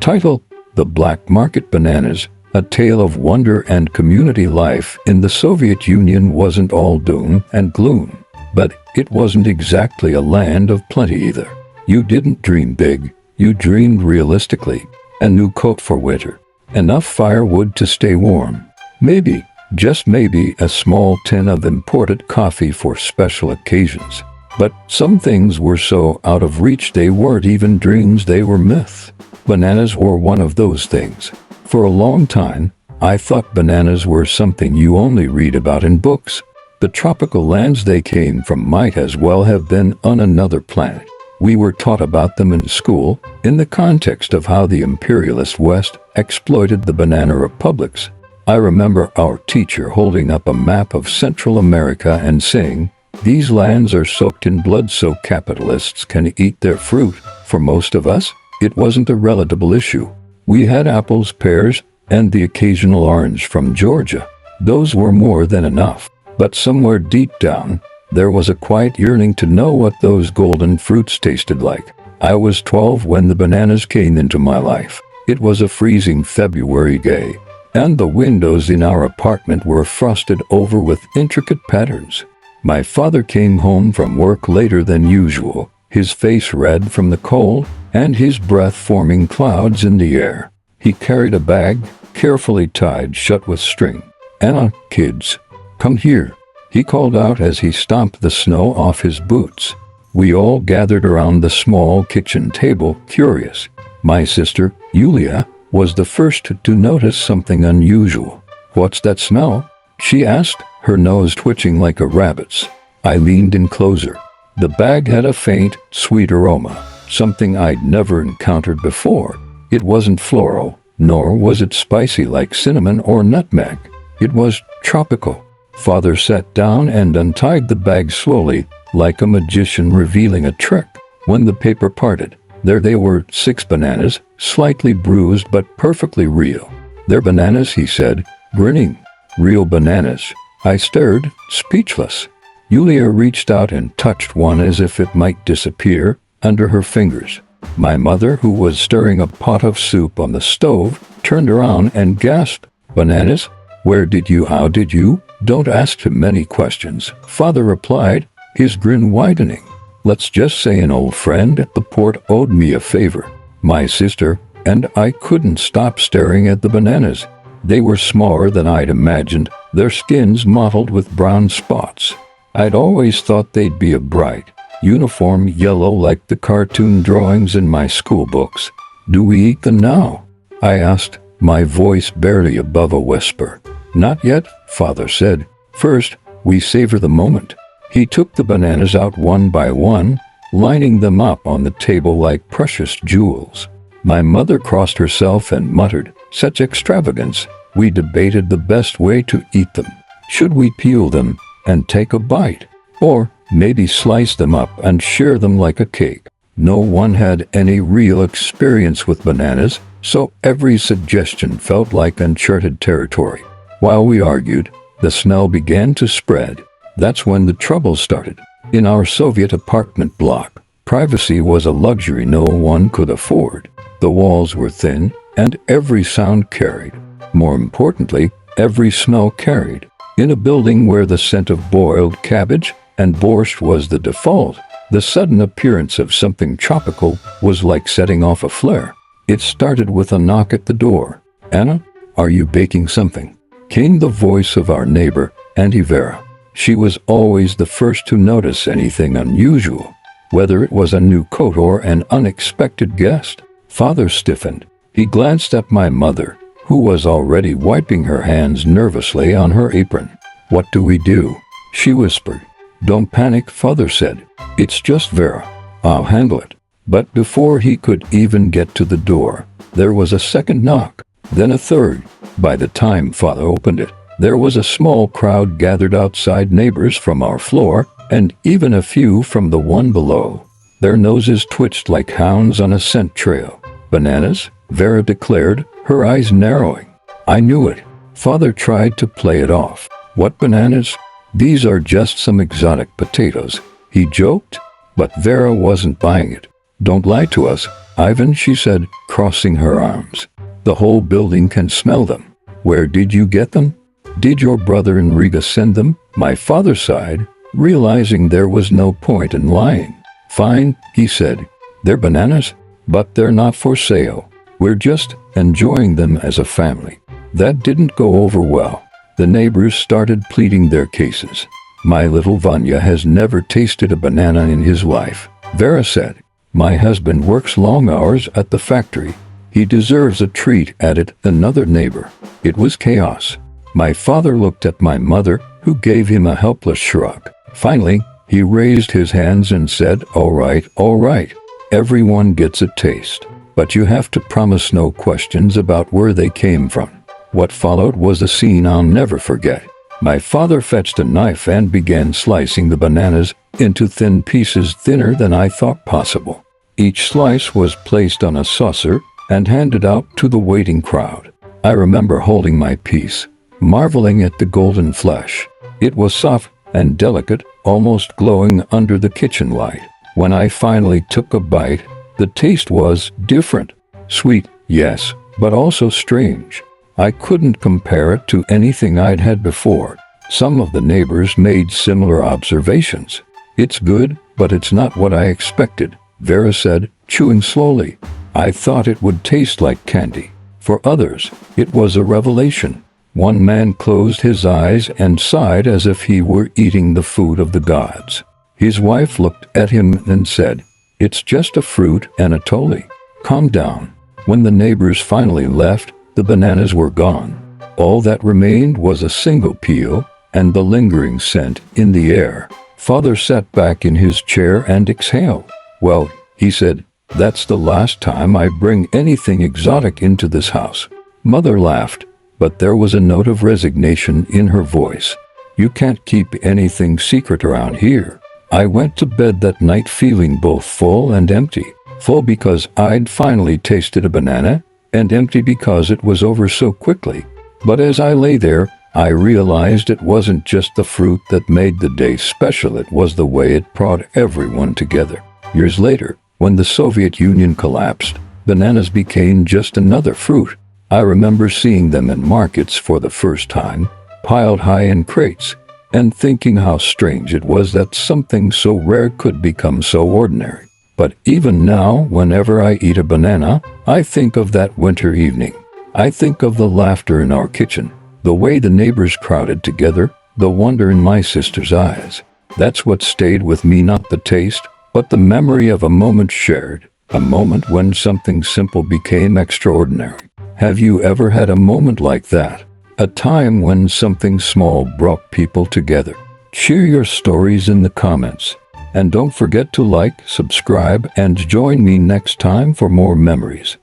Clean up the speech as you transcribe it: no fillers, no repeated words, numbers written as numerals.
Title: The Black Market Bananas, a tale of wonder and community life in the Soviet Union wasn't all doom and gloom. But it wasn't exactly a land of plenty either. You didn't dream big, you dreamed realistically. A new coat for winter, enough firewood to stay warm, maybe, just maybe, a small tin of imported coffee for special occasions. But some things were so out of reach they weren't even dreams, they were myths. Bananas were one of those things. For a long time, I thought bananas were something you only read about in books. The tropical lands they came from might as well have been on another planet. We were taught about them in school, in the context of how the imperialist West exploited the banana republics. I remember our teacher holding up a map of Central America and saying, "These lands are soaked in blood so capitalists can eat their fruit." For most of us, it wasn't a relatable issue. We had apples, pears, and the occasional orange from Georgia. Those were more than enough. But somewhere deep down, there was a quiet yearning to know what those golden fruits tasted like. I was 12 when the bananas came into my life. It was a freezing February day, and the windows in our apartment were frosted over with intricate patterns. My father came home from work later than usual, his face red from the cold, and his breath forming clouds in the air. He carried a bag, carefully tied shut with string. "Anna, kids, come here," he called out as he stomped the snow off his boots. We all gathered around the small kitchen table, curious. My sister, Yulia, was the first to notice something unusual. "What's that smell?" she asked, her nose twitching like a rabbit's. I leaned in closer. The bag had a faint, sweet aroma, something I'd never encountered before. It wasn't floral, nor was it spicy like cinnamon or nutmeg. It was tropical. Father sat down and untied the bag slowly, like a magician revealing a trick. When the paper parted, there they were, 6 bananas, slightly bruised but perfectly real. "They're bananas," he said, grinning. "Real bananas." I stared, speechless. Yulia reached out and touched one as if it might disappear under her fingers. My mother, who was stirring a pot of soup on the stove, turned around and gasped, "Bananas? Where did you? How did you?" "Don't ask too many questions," Father replied, his grin widening. "Let's just say an old friend at the port owed me a favor. My sister and I couldn't stop staring at the bananas. They were smaller than I'd imagined, their skins mottled with brown spots. I'd always thought they'd be a bright, uniform yellow like the cartoon drawings in my school books. "Do we eat them now?" I asked, my voice barely above a whisper. "Not yet," Father said. "First, we savor the moment." He took the bananas out one by one, lining them up on the table like precious jewels. My mother crossed herself and muttered, "Such extravagance." We debated the best way to eat them. Should we peel them and take a bite? Or maybe slice them up and share them like a cake? No one had any real experience with bananas, so every suggestion felt like uncharted territory. While we argued, the smell began to spread. That's when the trouble started. In our Soviet apartment block, privacy was a luxury no one could afford. The walls were thin, and every sound carried. More importantly, every smell carried. In a building where the scent of boiled cabbage and borscht was the default, the sudden appearance of something tropical was like setting off a flare. It started with a knock at the door. "Anna, are you baking something?" came the voice of our neighbor, Auntie Vera. She was always the first to notice anything unusual, whether it was a new coat or an unexpected guest. Father stiffened. He glanced at my mother, who was already wiping her hands nervously on her apron. "What do we do?" she whispered. "Don't panic," Father said. "It's just Vera. I'll handle it." But before he could even get to the door, there was a second knock, then a third. By the time Father opened it, there was a small crowd gathered outside, neighbors from our floor, and even a few from the one below. Their noses twitched like hounds on a scent trail. "Bananas?" Vera declared, her eyes narrowing. I knew it. Father tried to play it off. "What bananas? These are just some exotic potatoes," he joked. But Vera wasn't buying it. "Don't lie to us," Ivan, she said, crossing her arms. The whole building can smell them. Where did you get them? Did your brother in Riga send them? My father sighed, realizing there was no point in lying. Fine, he said. They're bananas, but they're not for sale. We're just enjoying them as a family. That didn't go over well. The neighbors started pleading their cases. My little Vanya has never tasted a banana in his life, Vera said. My husband works long hours at the factory. He deserves a treat, added another neighbor. It was chaos. My father looked at my mother, who gave him a helpless shrug. Finally, he raised his hands and said, all right. Everyone gets a taste. But you have to promise no questions about where they came from. What followed was a scene I'll never forget. My father fetched a knife and began slicing the bananas into thin pieces thinner than I thought possible. Each slice was placed on a saucer and handed out to the waiting crowd. I remember holding my piece, marveling at the golden flesh. It was soft and delicate, almost glowing under the kitchen light. When I finally took a bite, the taste was different. Sweet, yes, but also strange. I couldn't compare it to anything I'd had before. Some of the neighbors made similar observations. It's good, but it's not what I expected, Vera said, chewing slowly. I thought it would taste like candy. For others, it was a revelation. One man closed his eyes and sighed as if he were eating the food of the gods. His wife looked at him and said, "It's just a fruit, Anatoly. Calm down." When the neighbors finally left, the bananas were gone. All that remained was a single peel and the lingering scent in the air. Father sat back in his chair and exhaled. "Well," he said, "that's the last time I bring anything exotic into this house." Mother laughed, but there was a note of resignation in her voice. "You can't keep anything secret around here." I went to bed that night feeling both full and empty. Full because I'd finally tasted a banana, and empty because it was over so quickly. But as I lay there, I realized it wasn't just the fruit that made the day special, it was the way it brought everyone together. Years later, when the Soviet Union collapsed, bananas became just another fruit. I remember seeing them in markets for the first time, piled high in crates, and thinking how strange it was that something so rare could become so ordinary. But even now, whenever I eat a banana, I think of that winter evening. I think of the laughter in our kitchen, the way the neighbors crowded together, the wonder in my sister's eyes. That's what stayed with me, not the taste, but the memory of a moment shared, a moment when something simple became extraordinary. Have you ever had a moment like that? A time when something small brought people together? Share your stories in the comments. And don't forget to like, subscribe, and join me next time for more memories.